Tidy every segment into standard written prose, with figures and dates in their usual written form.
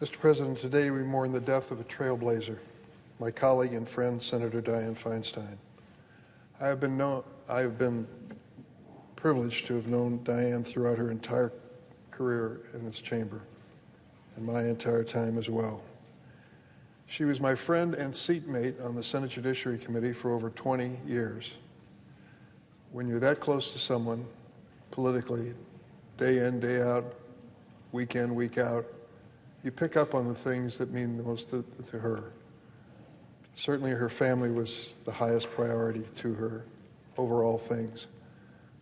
Mr. President, today we mourn the death of a trailblazer, my colleague and friend, Senator Dianne Feinstein. I have been privileged to have known Dianne throughout her entire career in this chamber, and my entire time as well. She was my friend and seatmate on the Senate Judiciary Committee for over 20 years. When you're that close to someone, politically, day in, day out, week in, week out, you pick up on the things that mean the most to her. Certainly her family was the highest priority to her over all things.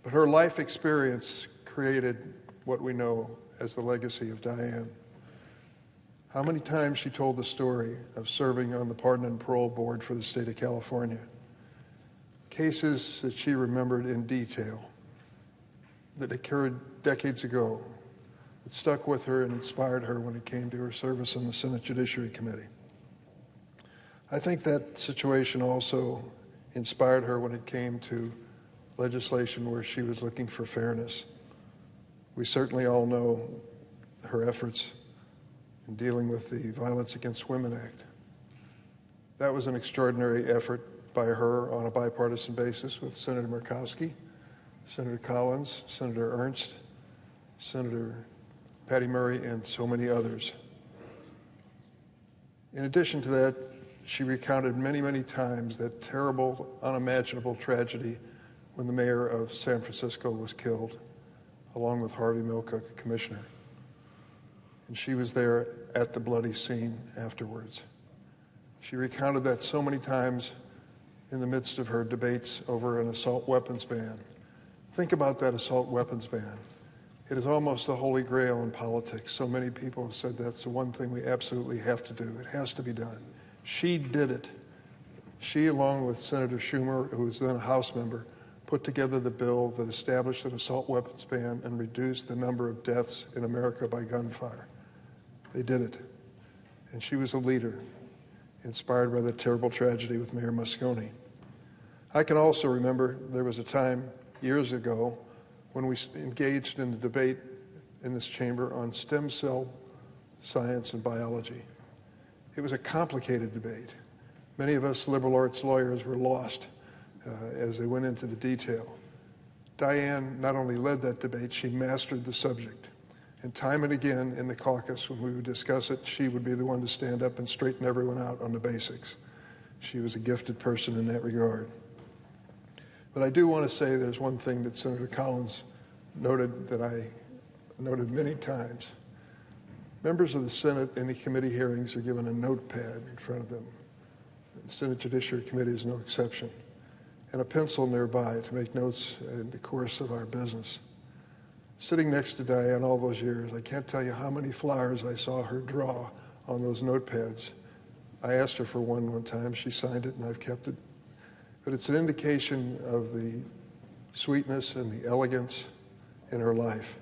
But her life experience created what we know as the legacy of Dianne. How many times she told the story of serving on the Pardon and Parole Board for the state of California. Cases that she remembered in detail, that occurred decades ago, that stuck with her and inspired her when it came to her service on the Senate Judiciary Committee. I think that situation also inspired her when it came to legislation where she was looking for fairness. We certainly all know her efforts in dealing with the Violence Against Women Act. That was an extraordinary effort by her on a bipartisan basis with Senator Murkowski, Senator Collins, Senator Ernst, Senator Patty Murray, and so many others. In addition to that, she recounted many, many times that terrible, unimaginable tragedy when the mayor of San Francisco was killed, along with Harvey Milk, a commissioner. And she was there at the bloody scene afterwards. She recounted that so many times in the midst of her debates over an assault weapons ban. Think about that assault weapons ban. It is almost the holy grail in politics. So many people have said that's the one thing we absolutely have to do. It has to be done. She did it. She, along with Senator Schumer, who was then a House member, put together the bill that established an assault weapons ban and reduced the number of deaths in America by gunfire. They did it. And she was a leader, inspired by the terrible tragedy with Mayor Moscone. I can also remember there was a time years ago when we engaged in the debate in this chamber on stem cell science and biology. It was a complicated debate. Many of us liberal arts lawyers were lost as they went into the detail. Dianne not only led that debate, she mastered the subject. And time and again in the caucus, when we would discuss it, she would be the one to stand up and straighten everyone out on the basics. She was a gifted person in that regard. But I do want to say there's one thing that Senator Collins noted that I noted many times. Members of the Senate in the committee hearings are given a notepad in front of them. The Senate Judiciary Committee is no exception. And a pencil nearby to make notes in the course of our business. Sitting next to Dianne all those years, I can't tell you how many flowers I saw her draw on those notepads. I asked her for one time. She signed it, and I've kept it. But it's an indication of the sweetness and the elegance in her life.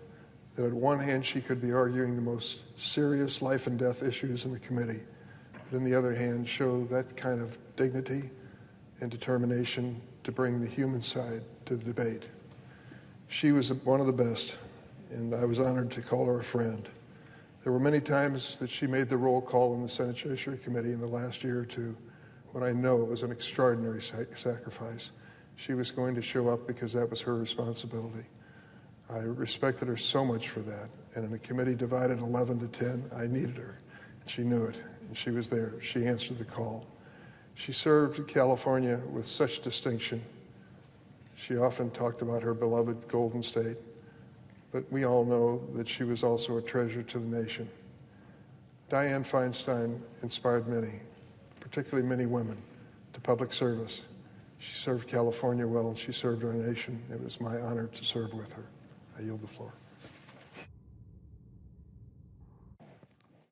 That on one hand, she could be arguing the most serious life and death issues in the committee, but on the other hand, show that kind of dignity and determination to bring the human side to the debate. She was one of the best, and I was honored to call her a friend. There were many times that she made the roll call in the Senate Judiciary Committee in the last year or two when I know it was an extraordinary sacrifice. She was going to show up because that was her responsibility. I respected her so much for that. And in a committee divided 11 to 10, I needed her. And she knew it, and she was there. She answered the call. She served California with such distinction. She often talked about her beloved Golden State, but we all know that she was also a treasure to the nation. Dianne Feinstein inspired many, particularly many women, to public service. She served California well, and she served our nation. It was my honor to serve with her. I yield the floor.